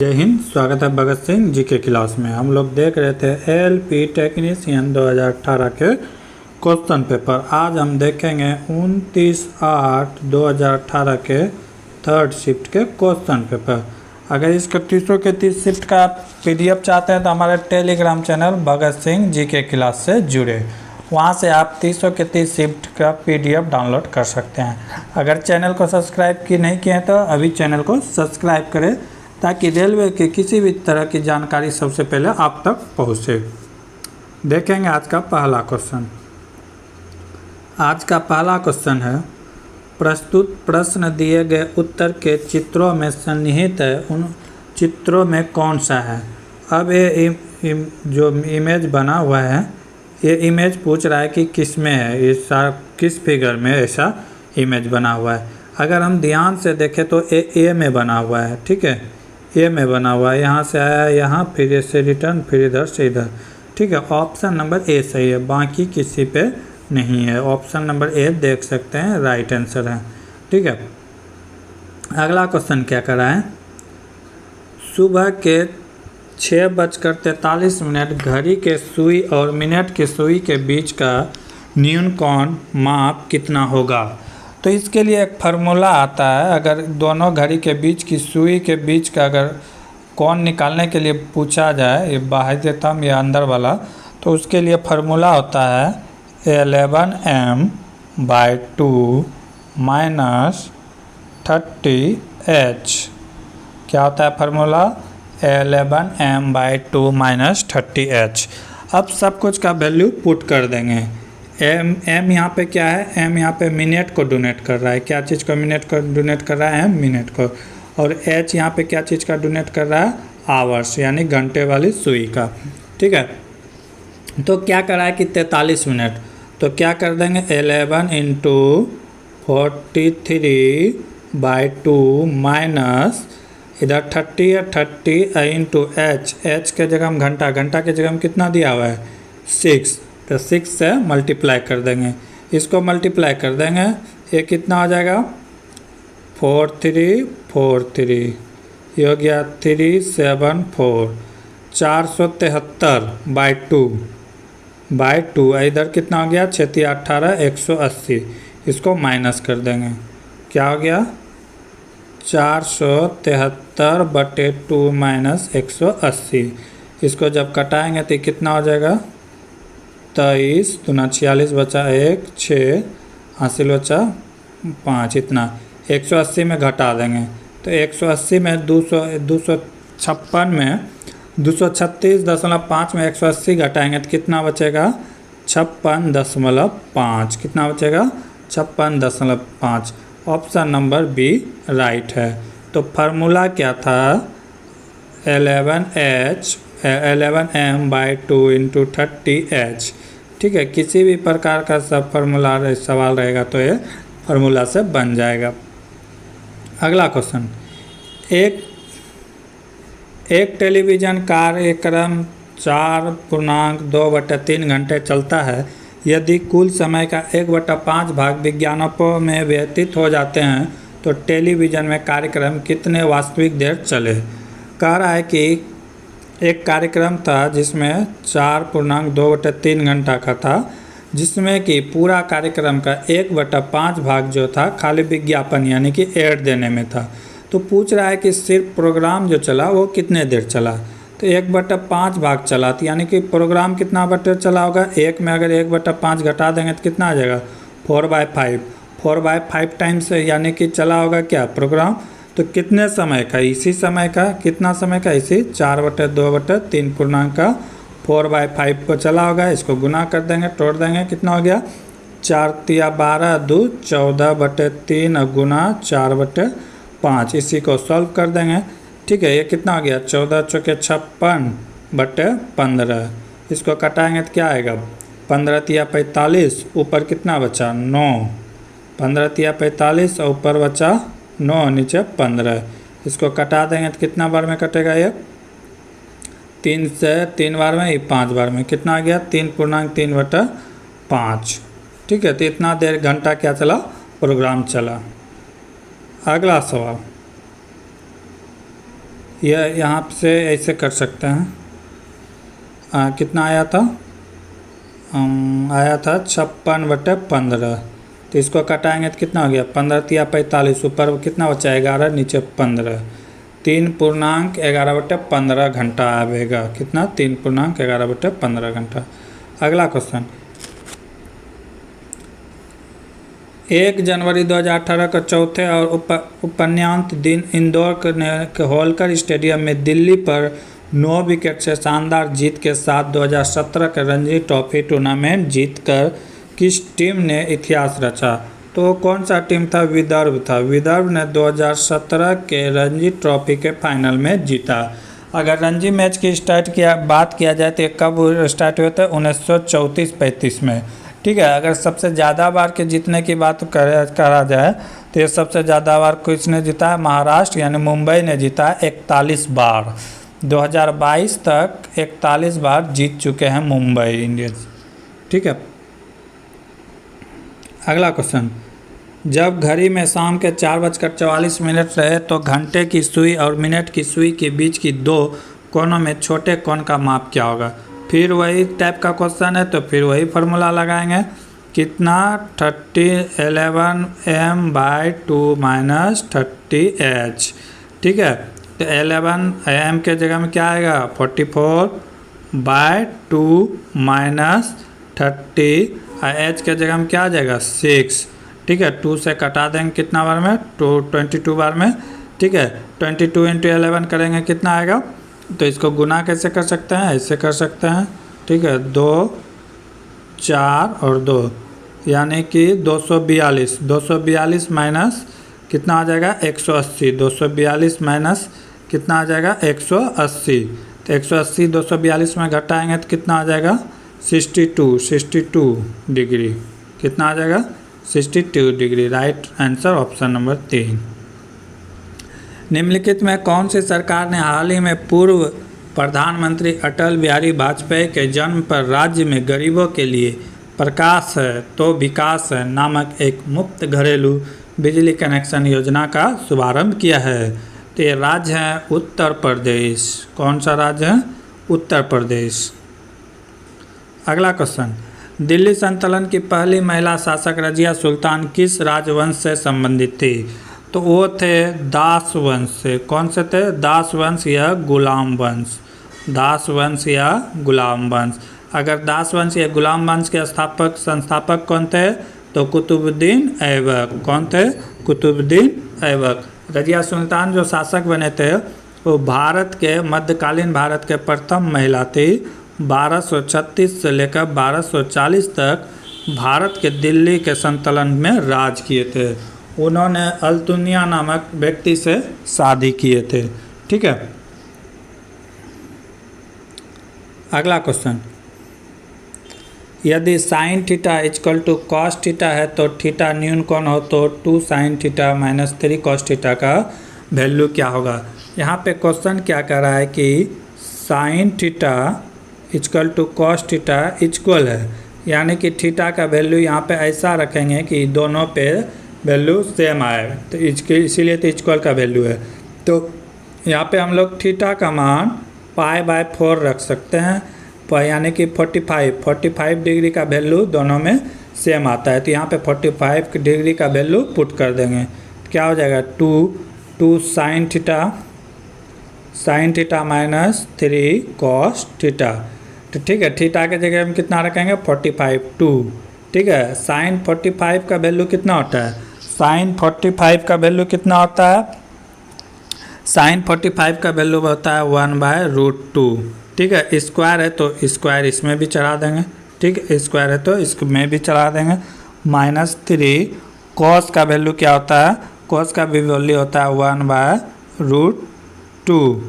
जय हिंद। स्वागत है भगत सिंह जी के क्लास में। हम लोग देख रहे थे एलपी टेक्नीशियन 2018 के क्वेश्चन पेपर। आज हम देखेंगे 29/8/2018 के थर्ड शिफ्ट के क्वेश्चन पेपर। अगर इसके 30 के 30 शिफ्ट का पीडीएफ चाहते हैं तो हमारे टेलीग्राम चैनल भगत सिंह जी के क्लास से जुड़े, वहाँ से आप 30 के 30 शिफ्ट का पीडीएफ डाउनलोड कर सकते हैं। अगर चैनल को सब्सक्राइब की नहीं किए हैं तो अभी चैनल को सब्सक्राइब करें ताकि रेलवे की किसी भी तरह की जानकारी सबसे पहले आप तक पहुँचे। देखेंगे आज का पहला क्वेश्चन। आज का पहला क्वेश्चन है, प्रस्तुत प्रश्न दिए गए उत्तर के चित्रों में सन्निहित है, उन चित्रों में कौन सा है। अब ये जो इमेज बना हुआ है, ये इमेज पूछ रहा है कि किस में है, किस फिगर में ऐसा इमेज बना हुआ है। अगर हम ध्यान से देखें तो ए में बना हुआ है, ठीक है, ए में बना हुआ है। यहाँ से आया यहाँ, फिर ऐसे रिटर्न, फिर इधर से इधर, ठीक है। ऑप्शन नंबर ए सही है, बाकी किसी पे नहीं है। ऑप्शन नंबर ए देख सकते हैं राइट आंसर है, ठीक है। अगला क्वेश्चन क्या कर रहा है, सुबह के 6:43 घड़ी के सुई और मिनट के सुई के बीच का न्यूनतम माप कितना होगा। तो इसके लिए एक फार्मूला आता है। अगर दोनों घड़ी के बीच की सुई के बीच का अगर कोण निकालने के लिए पूछा जाए, ये बाह्यतम या अंदर वाला, तो उसके लिए फार्मूला होता है 11m/2 - 30h। क्या होता है फार्मूला, 11m/2 - 30h। अब सब कुछ का वैल्यू पुट कर देंगे। एम यहाँ पे क्या है, एम यहाँ पे मिनट को डोनेट कर रहा है। क्या चीज़ को मिनट को डोनेट कर रहा है, मिनट को। और एच यहाँ पे क्या चीज़ का डोनेट कर रहा है, आवर्स, यानी घंटे वाली सुई का, ठीक है। तो क्या कर रहा है कि 43 मिनट, तो क्या कर देंगे 11 × 43/2 माइनस इधर 30 है, 30 इंटू एच के जगह हम घंटा के जगह हम कितना दिया हुआ है 6, तो 6 से मल्टीप्लाई कर देंगे। इसको मल्टीप्लाई कर देंगे, ये कितना हो जाएगा 4343, ये हो गया 374, 473/2 इधर कितना हो गया 6 18 180। इसको माइनस कर देंगे, क्या हो गया 473/2 - 180। इसको जब कटाएंगे तो कितना हो जाएगा 23 दूना 46 बचा 1, 6 हासिल बचा 5, इतना 180 में घटा देंगे। तो 180 में 256 में 236.5 में 180 घटाएंगे तो कितना बचेगा 56.5। कितना बचेगा 56.5। ऑप्शन नंबर बी राइट है। तो फार्मूला क्या था 11m/2 × 30h, ठीक है। किसी भी प्रकार का सब फार्मूला सवाल रहेगा तो ये फार्मूला से बन जाएगा। अगला क्वेश्चन, एक टेलीविज़न कार्यक्रम 4.2/3 घंटे चलता है। यदि कुल समय का 1/5 भाग विज्ञापनों में व्यतीत हो जाते हैं तो टेलीविज़न में कार्यक्रम कितने वास्तविक देर चले। कह रहा है कि एक कार्यक्रम था जिसमें 4.2/3 घंटा का था, जिसमें कि पूरा कार्यक्रम का 1/5 भाग जो था खाली विज्ञापन यानी कि एड देने में था। तो पूछ रहा है कि सिर्फ प्रोग्राम जो चला वो कितने देर चला। तो 1/5 भाग चला, तो यानी कि प्रोग्राम कितना बटे चला होगा, एक में अगर 1/5 घटा देंगे तो कितना आ जाएगा 4/5। 4/5 टाइम्स यानी कि चला होगा क्या प्रोग्राम। तो कितने समय का, इसी समय का, कितना समय का, इसी 4/2/3 पूर्णांक का 4/5 को चला होगा। इसको गुना कर देंगे, तोड़ देंगे, कितना हो गया 4 × 12 = 2, 14/3 और गुना 4/5। इसी को सॉल्व कर देंगे, ठीक है। ये कितना हो गया 14 × 4 = 56/15। इसको कटाएंगे तो क्या आएगा 15 × 3 = 45, ऊपर कितना बचा 9, 15 × 3 = 45 और ऊपर बचा 9, नीचे 15। इसको कटा देंगे तो कितना बार में कटेगा, ये 3 से 3 बार में, ये 5 बार में, कितना आ गया 3.3/5, ठीक है। तो इतना देर घंटा क्या चला प्रोग्राम चला। अगला सवाल, यह यहाँ से ऐसे कर सकते हैं। कितना आया था? आया था 56/15। तो इसको कटाएंगे तो कितना हो गया? 15 तिया 45, ऊपर कितना बचा? 11, नीचे 15। 3.11/15 घंटा आएगा। कितना? 3.11/15 घंटा। अगला क्वेश्चन, 1 जनवरी 2018 का चौथे और उपन्यांत दिन इंदौर के होलकर स्टेडियम में दिल्ली पर 9 विकेट से शानदार जीत के साथ 2017 के रणजी ट्रॉफी टूर्नामेंट जीतकर किस टीम ने इतिहास रचा? तो कौन सा टीम था? विदर्भ था। विदर्भ ने 2017 के रणजी ट्रॉफी के फाइनल में जीता। अगर रणजी मैच की बात किया जाए तो कब स्टार्ट हुए थे? 1934-35 में। ठीक है। अगर सबसे ज़्यादा बार के जीतने की बात करा जाए तो ये सबसे ज़्यादा बार किसने जीता है? महाराष्ट्र यानी मुंबई ने जीता है 41 बार। 2022 तक 41 बार जीत चुके हैं मुंबई इंडियंस। ठीक है। अगला क्वेश्चन, जब घड़ी में शाम के 4:44 रहे तो घंटे की सुई और मिनट की सुई के बीच की 2 कोनों में छोटे कोण का माप क्या होगा? फिर वही टाइप का क्वेश्चन है तो फिर वही फार्मूला लगाएंगे। कितना? 3011 m/2 - 30h। ठीक है। तो 11 m के जगह में क्या आएगा? 44/2 - 30 और h के जगह में क्या आ जाएगा? 6। ठीक है। 2 से कटा देंगे कितना बार में? 22 बार में। ठीक है। 22 × 11 करेंगे कितना आएगा? तो इसको गुना कैसे कर सकते हैं? ऐसे कर सकते हैं। ठीक है। 2, 4 और 2 यानी कि 242। 242 माइनस कितना आ जाएगा? 180। 242 माइनस कितना आ जाएगा? 180। तो 180 242 में घटाएंगे तो कितना आ जाएगा? 62 डिग्री। कितना आ जाएगा? 62 degree. Right answer option number 3। निम्नलिखित में कौन सी सरकार ने हाल ही में पूर्व प्रधानमंत्री अटल बिहारी वाजपेयी के जन्म पर राज्य में गरीबों के लिए प्रकाश है तो विकास है नामक एक मुफ्त घरेलू बिजली कनेक्शन योजना का शुभारंभ किया है? तो ये राज्य है उत्तर प्रदेश। कौन सा राज्य है? उत्तर प्रदेश। अगला क्वेश्चन, दिल्ली सल्तनत की पहली महिला शासक रजिया सुल्तान किस राजवंश से संबंधित थी? तो वो थे दास वंश से। कौन से थे? दास वंश या गुलाम वंश। दास वंश या गुलाम वंश। अगर दास वंश या गुलाम वंश के संस्थापक कौन थे? तो कुतुबुद्दीन ऐबक। कौन थे? कुतुबुद्दीन ऐबक। रजिया सुल्तान जो शासक बने थे वो भारत के मध्यकालीन भारत के प्रथम महिला थी। 1236 से लेकर 1240 तक भारत के दिल्ली के सल्तनत में राज किए थे। उन्होंने अल्तुनिया नामक व्यक्ति से शादी किए थे। ठीक है। अगला क्वेश्चन, यदि sine theta equal to cos theta है तो थीटा न्यून कौन हो? तो 2 sin theta minus 3 cos theta का वैल्यू क्या होगा? यहाँ पे क्वेश्चन क्या कह रहा है कि sine theta equal to cos theta equal है, यानी कि थीटा का वैल्यू यहाँ पे ऐसा रखेंगे कि दोनों पे वैल्यू सेम आए, तो इसीलिए तो इक्वल का वैल्यू है। तो यहाँ पे हम लोग थीटा का मान π/4 रख सकते हैं, यानी कि 45 डिग्री का वैल्यू दोनों में सेम आता है। तो यहाँ पे 45 डिग्री का वैल्यू पुट कर देंगे। क्या हो जाएगा? 2 sin theta minus 3 cos theta. तो ठीक है, थीटा के जगह में कितना रखेंगे? 45 2। ठीक है। साइन 45 का वैल्यू कितना होता है? साइन 45 का वैल्यू कितना होता है? साइन 45 का वैल्यू होता है 1/√2। ठीक है। स्क्वायर है तो स्क्वायर इसमें भी चढ़ा देंगे। ठीक है। स्क्वायर है तो इसमें भी चढ़ा देंगे। -3 कॉस का वैल्यू क्या होता है? कॉस का भी वैल्यू होता है 1/√2।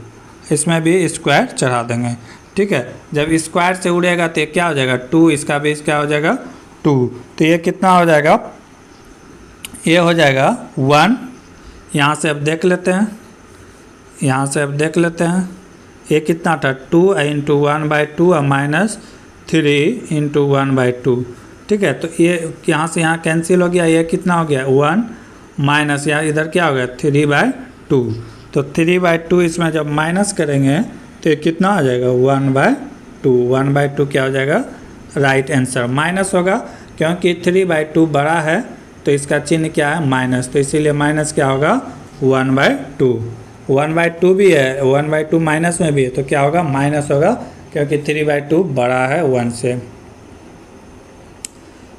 इसमें भी स्क्वायर चढ़ा देंगे। ठीक है। जब स्क्वायर से उड़ेगा तो क्या हो जाएगा? 2। इसका भी क्या हो जाएगा? 2। तो ये कितना हो जाएगा? ये हो जाएगा 1। यहाँ से अब देख लेते हैं। यहाँ से अब देख लेते हैं ये कितना था? 2 × 1/2 और -3 × 1/2। ठीक है। तो ये यहाँ से यहाँ कैंसिल हो गया। ये कितना हो गया? 1 माइनस यहाँ इधर क्या हो गया? 3/2। तो 3/2 इसमें जब माइनस करेंगे तो ये कितना आ जाएगा 1/2। 1/2 क्या हो जाएगा राइट आंसर। माइनस होगा क्योंकि 3/2 बड़ा है तो इसका चिन्ह क्या है माइनस, तो इसीलिए माइनस क्या होगा 1/2। 1/2 भी है, 1/2 माइनस में भी है तो क्या होगा माइनस होगा क्योंकि 3/2 बड़ा है 1 से।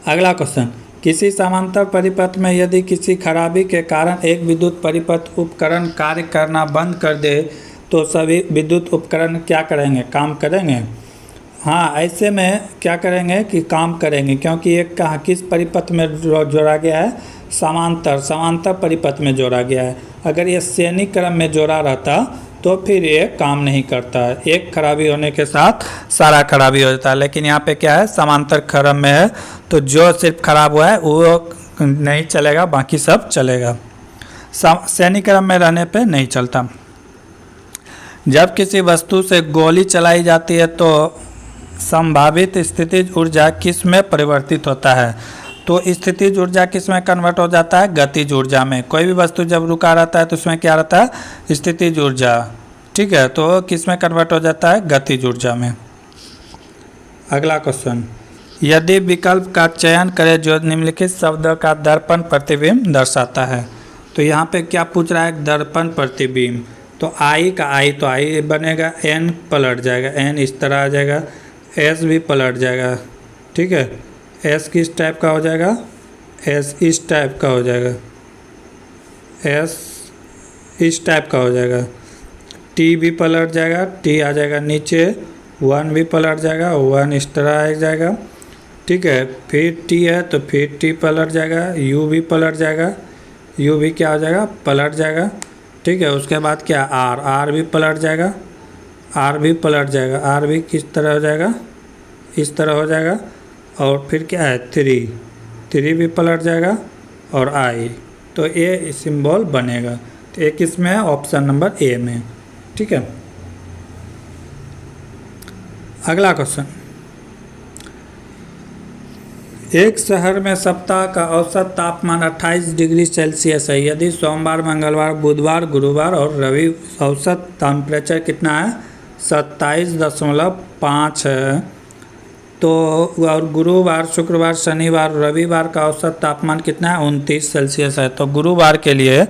अगला क्वेश्चन, किसी समांतर परिपथ में यदि किसी खराबी के कारण एक विद्युत परिपथ उपकरण कार्य करना बंद कर दे तो सभी विद्युत उपकरण क्या करेंगे, काम करेंगे। हाँ, ऐसे में क्या करेंगे कि काम करेंगे क्योंकि एक कहाँ किस परिपथ में जोड़ा गया है, समांतर परिपथ में जोड़ा गया है। अगर ये श्रेणी क्रम में जोड़ा रहता तो फिर ये काम नहीं करता है, एक खराबी होने के साथ सारा खराबी हो जाता है। लेकिन यहाँ पे क्या है समांतर क्रम में है तो जो सिर्फ खराब हुआ है वो नहीं चलेगा, बाकी सब चलेगा। श्रेणी क्रम में रहने पे नहीं चलता। जब किसी वस्तु से गोली चलाई जाती है तो संभावित स्थितिज ऊर्जा किस में परिवर्तित होता है। तो स्थितिज ऊर्जा किस में कन्वर्ट हो जाता है, गतिज ऊर्जा में। कोई भी वस्तु जब रुका रहता है तो उसमें क्या रहता है स्थितिज ऊर्जा, ठीक है, तो किस में कन्वर्ट हो जाता है गतिज ऊर्जा में। अगला क्वेश्चन, यदि विकल्प का चयन करें जो निम्नलिखित शब्द का दर्पण प्रतिबिंब दर्शाता है। तो यहाँ पे क्या पूछ रहा है दर्पण प्रतिबिंब, तो आई का आई तो आई बनेगा, एन पलट जाएगा, एन इस तरह आ जाएगा, एस भी पलट जाएगा, ठीक है, एस किस टाइप का हो जाएगा, एस इस टाइप का हो जाएगा, एस इस टाइप का हो जाएगा, टी भी पलट जाएगा, टी आ जाएगा नीचे, वन भी पलट जाएगा, वन इस तरह आ जाएगा, ठीक है, फिर टी है तो फिर टी पलट जाएगा, यू भी पलट जाएगा, यू भी क्या हो जाएगा पलट जाएगा, ठीक है। उसके बाद क्या आर, आर भी पलट जाएगा, आर भी पलट जाएगा, आर भी किस तरह हो जाएगा इस तरह हो जाएगा, और फिर क्या है थ्री, थ्री भी पलट जाएगा और आई, तो ए सिंबल बनेगा। तो एक इसमें है ऑप्शन नंबर ए में, ठीक है। अगला क्वेश्चन, एक शहर में सप्ताह का औसत तापमान 28 डिग्री सेल्सियस है। यदि सोमवार, मंगलवार, बुधवार, गुरुवार और रवि औसत टेम्परेचर कितना है 27.5 है, तो और गुरुवार, शुक्रवार, शनिवार, रविवार का औसत तापमान कितना है 29 सेल्सियस है। तो गुरुवार के लिए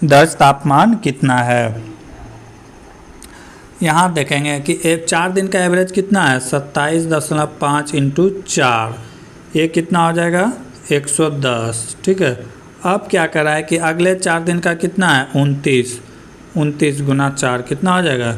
दर्ज तापमान कितना है। यहाँ देखेंगे कि 4 दिन का एवरेज कितना है 27.5 इंटू 4, ये कितना हो जाएगा 110, ठीक है। अब क्या करा है कि अगले 4 दिन का कितना है 29 गुना 4 कितना हो जाएगा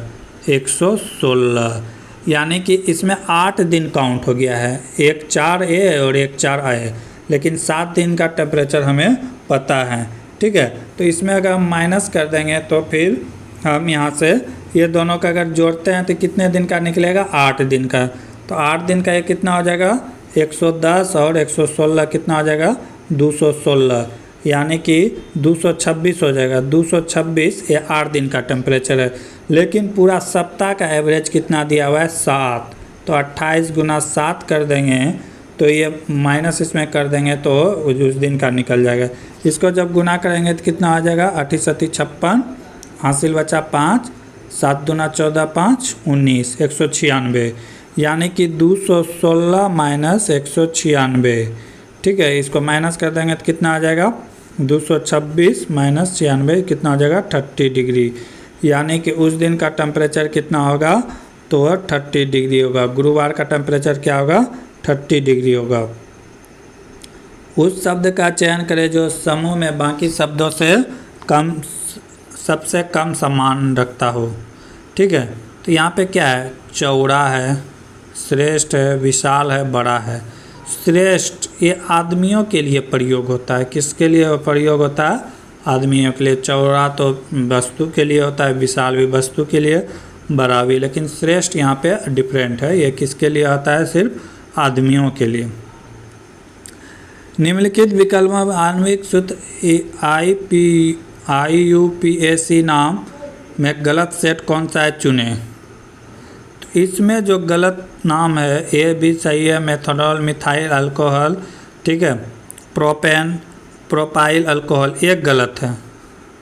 116, यानी कि इसमें 8 दिन काउंट हो गया है, एक 4 ए और एक 4 आए, लेकिन 7 दिन का टेम्परेचर हमें पता है, ठीक है। तो इसमें अगर हम माइनस कर देंगे तो फिर हम यहाँ से ये दोनों का अगर जोड़ते हैं तो कितने दिन का निकलेगा 8 दिन का। तो 8 दिन का ये कितना हो जाएगा 110 और 116 कितना हो जाएगा 216, यानी कि 226 हो जाएगा। 226 ये 8 दिन का टेम्परेचर है, लेकिन पूरा सप्ताह का एवरेज कितना दिया हुआ है 7। तो 28 गुना 7 कर देंगे तो ये माइनस इसमें कर देंगे तो उस दिन का निकल जाएगा। इसको जब गुना करेंगे तो कितना आ जाएगा 8 सती 56, हासिल बचा 5, 7 दूना 14, 5 19, 196, यानी कि 216 माइनस 196, ठीक है। इसको माइनस कर देंगे तो कितना आ जाएगा 226 माइनस 96 कितना हो जाएगा 30 डिग्री, यानी कि उस दिन का टेम्परेचर कितना होगा तो 30 डिग्री होगा। गुरुवार का टेम्परेचर क्या होगा 30 डिग्री होगा। उस शब्द का चयन करें जो समूह में बाकी शब्दों से कम सबसे कम समान रखता हो, ठीक है। तो यहाँ पे क्या है चौड़ा है, श्रेष्ठ है, विशाल है, बड़ा है। श्रेष्ठ ये आदमियों के लिए प्रयोग होता है, किसके लिए प्रयोग होता है आदमियों के लिए। चौड़ा तो वस्तु के लिए होता है, विशाल भी वस्तु के लिए, बड़ा भी, लेकिन श्रेष्ठ यहाँ पे डिफरेंट है, ये किसके लिए होता है सिर्फ आदमियों के लिए। निम्नलिखित विकल्प में आणविक सूत्र IUPAC नाम में गलत सेट कौन सा है चुने। तो इसमें जो गलत नाम है ए भी सही है, मेथनॉल, मिथाइल अल्कोहल, ठीक है, प्रोपेन, प्रोपाइल अल्कोहल, एक गलत है,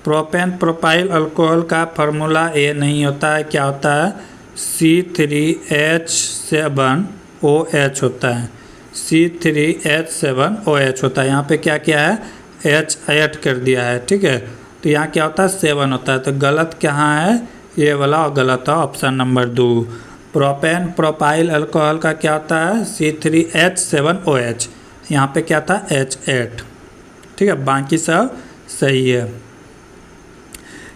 प्रोपेन प्रोपाइल अल्कोहल का फार्मूला ए नहीं होता है, क्या होता है? C3H7OH होता है, C3H7OH होता है। यहाँ पे क्या किया है? H ऐड कर दिया है, ठीक है। तो यहाँ क्या होता है? 7 होता है। तो गलत कहाँ है? ये वाला और गलत है option number 2। Propane propyl alcohol का क्या होता है? C3H7OH। यहाँ पे क्या था? H8, ठीक है। बाकी सब सही है।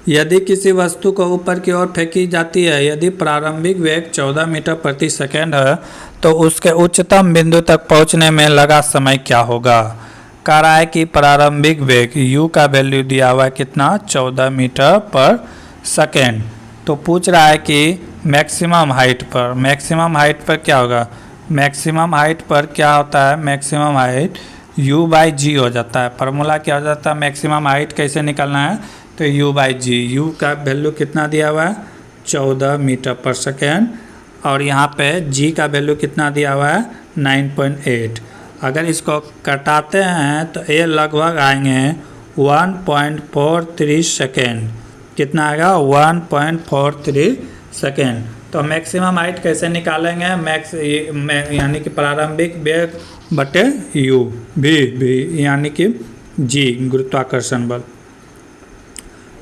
यदि किसी वस्तु को ऊपर की ओर फेंकी जाती है, यदि प्रारंभिक वेग 14 मीटर प्रति सेकेंड है, तो उसके उच्चतम बिंदु तक पहुंचने में लगा समय क्या होगा? कह रहा है कि प्रारंभिक वेग u का वैल्यू दिया हुआ है कितना? 14 मीटर पर सेकेंड। तो पूछ रहा है कि मैक्सिमम हाइट पर, मैक्सिमम हाइट पर क्या होगा? मैक्सिमम हाइट पर क्या होता है? मैक्सिमम हाइट u/g हो जाता है। फार्मूला क्या हो जाता है? मैक्सिमम हाइट कैसे निकालना है? तो u/g, u का वैल्यू कितना दिया हुआ है? 14 मीटर पर सेकेंड। और यहाँ पे g का वैल्यू कितना दिया हुआ है? 9.8। अगर इसको कटाते हैं तो ये लगभग आएंगे 1.43 सेकेंड। कितना आएगा? 1.43 सेकेंड। तो मैक्सिमम हाइट कैसे निकालेंगे? यानी कि प्रारंभिक वेग बटे u, भी यानी कि g गुरुत्वाकर्षण बल।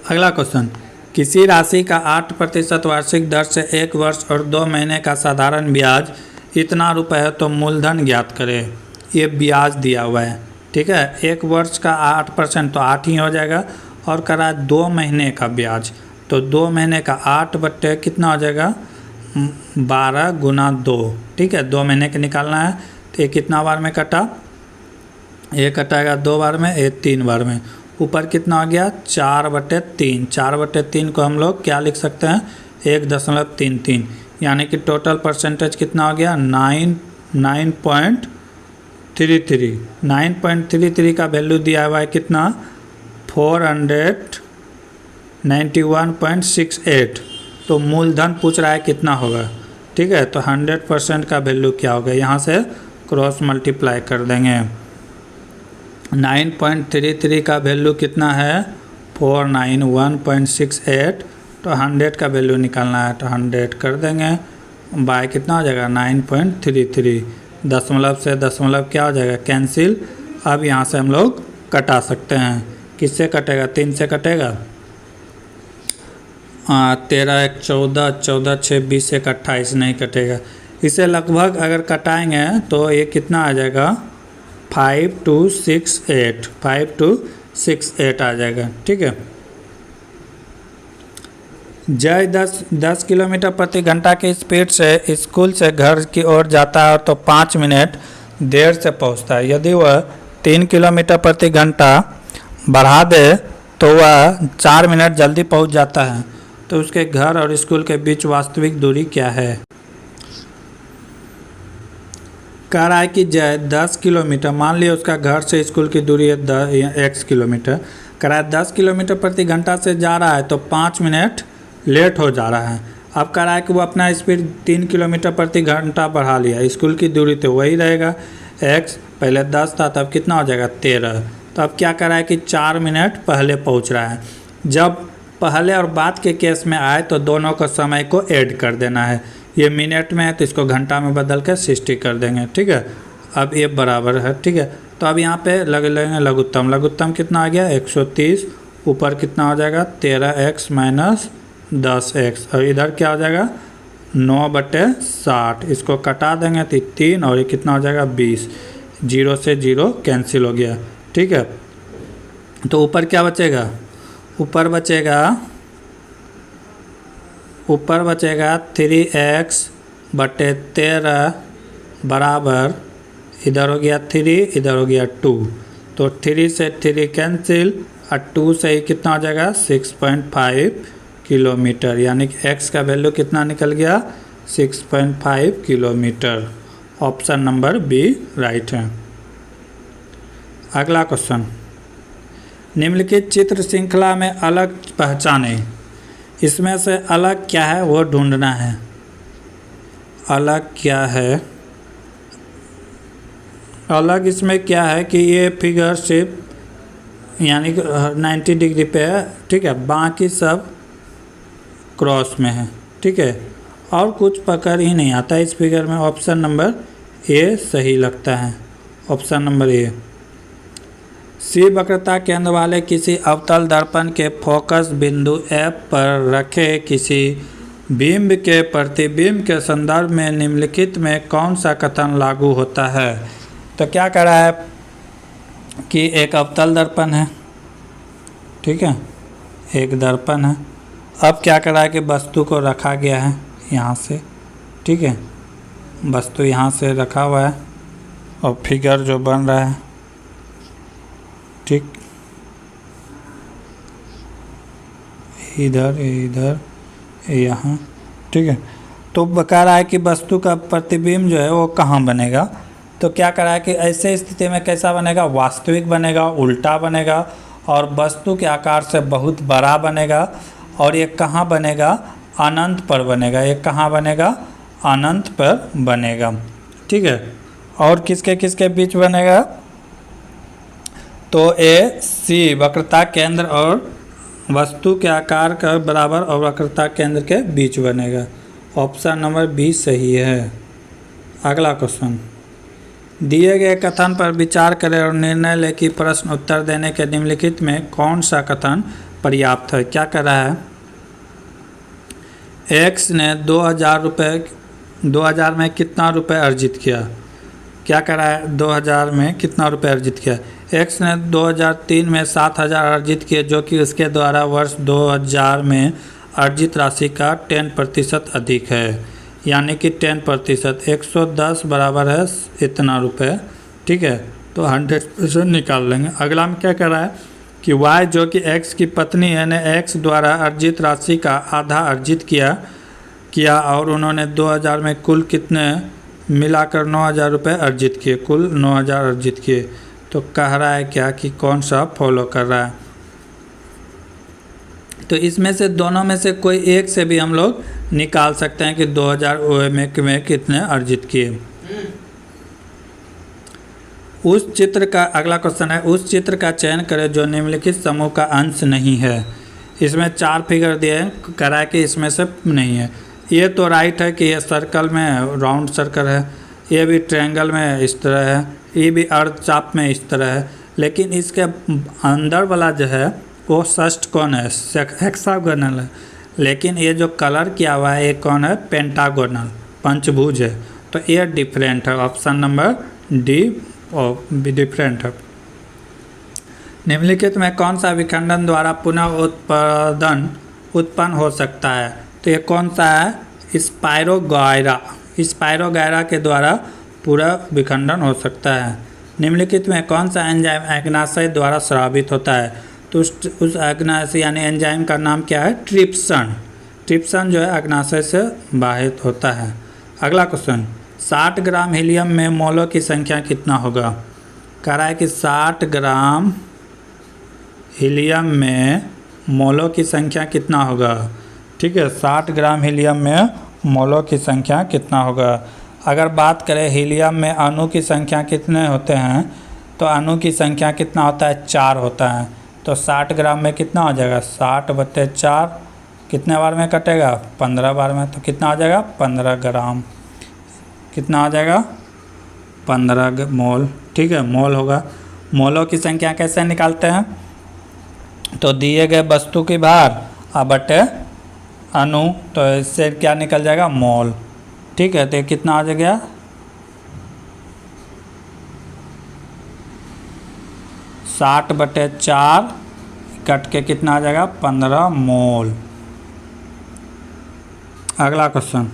अगला क्वेश्चन, किसी राशि का 8% वार्षिक दर से 1 वर्ष और 2 महीने का साधारण ब्याज इतना रुपये है, तो मूलधन ज्ञात करें। ये ब्याज दिया हुआ है, ठीक है। 1 वर्ष का 8% तो 8 ही हो जाएगा, और करा 2 महीने का ब्याज, तो 2 महीने का 8 बट्टे कितना हो जाएगा? 12 गुना 2, ठीक है। 2 महीने के निकालना है, तो ये कितना बार में कटा? ये कटाएगा 2 बार में, ये 3 बार में। ऊपर कितना हो गया? 4/3। 4/3 को हम लोग क्या लिख सकते हैं? 1.33, यानी कि टोटल परसेंटेज कितना हो गया? 9.33। 9.33 का वैल्यू दिया हुआ है कितना? 491.68। तो मूलधन पूछ रहा है कितना होगा, ठीक है। तो 100% का वैल्यू क्या होगा? यहाँ से क्रॉस मल्टीप्लाई कर देंगे। 9.33 का वैल्यू कितना है? 491.68। तो 100 का वैल्यू निकालना है, तो 100 कर देंगे, बाय कितना हो जाएगा? 9.33। दशमलव से दशमलव क्या हो जाएगा? कैंसिल। अब यहाँ से हम लोग कटा सकते हैं। किससे कटेगा? 3 से कटेगा। 13 1 14, 14 6 20 1 28 नहीं कटेगा। इसे लगभग अगर कटाएंगे तो ये कितना आ जाएगा? 5268, 5268 आ जाएगा, ठीक है। जय 10 किलोमीटर प्रति घंटा की स्पीड से स्कूल से घर की ओर जाता है, तो 5 मिनट देर से पहुंचता है। यदि वह 3 किलोमीटर प्रति घंटा बढ़ा दे तो वह 4 मिनट जल्दी पहुंच जाता है। तो उसके घर और स्कूल के बीच वास्तविक दूरी क्या है? कह रहा है कि जय 10 किलोमीटर, मान लिया उसका घर से स्कूल की दूरी है x किलोमीटर। कह रहा है 10 किलोमीटर प्रति घंटा से जा रहा है, तो 5 मिनट लेट हो जा रहा है। अब कह रहा है कि वो अपना स्पीड 3 किलोमीटर प्रति घंटा बढ़ा लिया, स्कूल की दूरी तो वही रहेगा x, पहले 10 था, तब कितना हो जाएगा? 13। तो अब क्या कर रहा है कि 4 मिनट पहले पहुंच रहा है। जब पहले और बाद के केस में आए तो दोनों को समय को ऐड कर देना है। ये मिनट में है तो इसको घंटा में बदल कर 60 कर देंगे, ठीक है। अब ये बराबर है, ठीक है। तो अब यहाँ पे लग लेंगे लघुत्तम। लघुत्तम कितना आ गया? 130। ऊपर कितना हो जाएगा? 13x माइनस 10x, और इधर क्या हो जाएगा? 9/60। इसको कटा देंगे तो 3, और ये कितना हो जाएगा? 20। 0 से 0 कैंसिल हो गया, ठीक है। तो ऊपर क्या बचेगा? ऊपर बचेगा 3x/13 बराबर, इधर हो गया 3, इधर हो गया 2। तो 3 से 3 कैंसिल, और 2 से ही कितना हो जाएगा? 6.5 किलोमीटर, यानी कि x का वैल्यू कितना निकल गया? 6.5 kilometre. Option number b right है। अगला क्वेश्चन, निम्नलिखित चित्र श्रृंखला में अलग पहचाने। इसमें से अलग क्या है वो ढूंढना है। अलग क्या है? अलग इसमें क्या है कि ये फिगर सिर्फ यानी कि 90 डिग्री पे है, ठीक है, बाकी सब क्रॉस में है, ठीक है, और कुछ पकड़ ही नहीं आता इस फिगर में। ऑप्शन नंबर ए सही लगता है, ऑप्शन नंबर ए। सी वक्रता केंद्र वाले किसी अवतल दर्पण के फोकस बिंदु F पर रखे किसी बिंब के प्रतिबिंब के संदर्भ में निम्नलिखित में कौन सा कथन लागू होता है। तो क्या कर रहा है कि एक अवतल दर्पण है, ठीक है, एक दर्पण है। अब क्या कर रहा है कि वस्तु को रखा गया है यहाँ से, ठीक है, वस्तु यहाँ से रखा हुआ है और फिगर जो बन रहा है, ठीक, इधर यहाँ, ठीक है। तो बता रहा है कि वस्तु का प्रतिबिंब जो है वो कहाँ बनेगा। तो क्या कर रहा है कि ऐसे स्थिति में कैसा बनेगा, वास्तविक बनेगा, उल्टा बनेगा और वस्तु के आकार से बहुत बड़ा बनेगा। और ये कहाँ बनेगा, अनंत पर बनेगा। ये कहाँ बनेगा, अनंत पर बनेगा, ठीक है। और किसके किसके बीच बनेगा, तो ए सी वक्रता केंद्र और वस्तु के आकार का बराबर और वक्रता केंद्र के बीच बनेगा। ऑप्शन नंबर बी सही है। अगला क्वेश्चन, दिए गए कथन पर विचार करें और निर्णय लें कि प्रश्न उत्तर देने के निम्नलिखित में कौन सा कथन पर्याप्त है। क्या कर रहा है, एक्स ने 2000 में कितना रुपए अर्जित किया। क्या कर रहा है, 2000 में कितना रुपए अर्जित किया। एक्स ने 2003 में 7000 अर्जित किए, जो कि उसके द्वारा वर्ष 2000 में अर्जित राशि का 10% अधिक है, यानी कि 10%। 110 बराबर है इतना रुपए, ठीक है। तो 100% निकाल लेंगे। अगला में क्या कर रहा है कि y जो कि x की पत्नी है ने x द्वारा अर्जित राशि का आधा अर्जित किया और उन्होंने 2000 में कुल कितने मिलाकर 9000 रुपये अर्जित किए, कुल 9000 अर्जित किए। तो कह रहा है क्या कि कौन सा फॉलो कर रहा है। तो इसमें से दोनों में से कोई एक से भी हम लोग निकाल सकते हैं कि 2000 में कितने अर्जित किए। उस चित्र का, अगला क्वेश्चन है, उस चित्र का चयन करें जो निम्नलिखित समूह का अंश नहीं है। इसमें 4 फिगर दिए हैं, कह रहा है कि इसमें से नहीं है। ये तो राइट है कि ये सर्कल में राउंड सर्कल है, ये भी ट्रायंगल में इस तरह है, ये भी अर्धचाप में इस तरह है, लेकिन इसके अंदर वाला जो है वो षष्ठकोण है, हेक्सागोनल है। लेकिन ये जो कलर किया हुआ है ये कौन है, पेंटागोनल, पंचभुज है। तो ये डिफरेंट है, ऑप्शन नंबर डी डिफरेंट है। निम्नलिखित में कौन सा विखंडन द्वारा पुनः उत्पन्न हो सकता है। तो ये कौन सा है, स्पायरोगायरा के द्वारा पूरा विखंडन हो सकता है। निम्नलिखित में कौन सा एंजाइम अग्नाशय द्वारा स्रावित होता है। तो उस अग्नाशय यानी एंजाइम का नाम क्या है, ट्रिप्सन। ट्रिप्सन जो है अग्नाशय से बाहित होता है। अगला क्वेश्चन, 60 ग्राम हीलियम में मोलों की संख्या कितना होगा। कह रहा है कि 60 ग्राम हीलियम में मोलों की संख्या कितना होगा, ठीक है। 60 ग्राम हीलियम में मोलों की संख्या कितना होगा। अगर बात करें हीलियम में अणु की संख्या कितने होते हैं, तो अणु की संख्या कितना होता है, 4 होता है। तो 60 ग्राम में कितना हो जाएगा, 60/4 कितने बार में कटेगा, 15 बार में। तो कितना आ जाएगा, 15 ग्राम, कितना आ जाएगा, 15 मोल, ठीक है, मोल होगा। मोलों की संख्या कैसे निकालते हैं, तो दिए गए वस्तु की भार बटे अणु, तो इससे क्या निकल जाएगा, मोल, ठीक है। तो कितना आ जाएगा, 60/4 कट के कितना आ जाएगा, 15 मोल। अगला क्वेश्चन,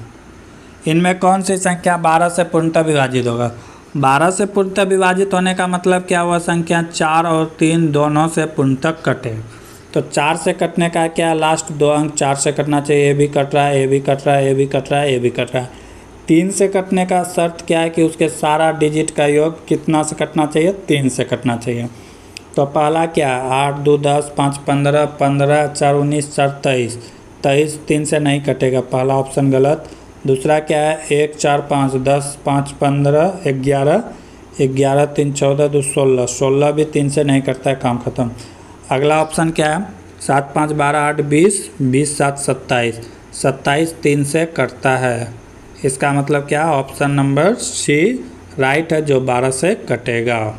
इनमें कौन सी संख्या 12 से पूर्णतः विभाजित होगा। 12 से पूर्णतः विभाजित होने का मतलब क्या हुआ, संख्या 4 और 3 दोनों से पूर्णतः कटे। तो 4 से कटने का क्या, लास्ट 2 अंक 4 से कटना चाहिए, ये भी कट रहा है, ये भी कट रहा है, ये भी कट रहा है, ये भी कट रहा है। 3 से कटने का शर्त क्या है कि उसके सारा डिजिट का योग कितना से कटना चाहिए, 3 से कटना चाहिए। तो पहला क्या, 8 2 10 5 15 15 4 19 4 23, 23 3 से नहीं कटेगा, पहला ऑप्शन गलत। दूसरा क्या है, 1 4 5 10 5 15 11 11 3 14 2 16, 16 भी 3 से नहीं करता है, काम खत्म। अगला ऑप्शन क्या है, 7 5 12 8 20, 20 7 27, 27 3 से करता है। इसका मतलब क्या, ऑप्शन नंबर सी राइट है, जो 12 से कटेगा।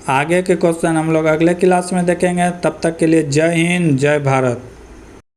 आगे के क्वेश्चन हम लोग अगले क्लास में देखेंगे। तब तक के लिए जय हिंद, जय भारत।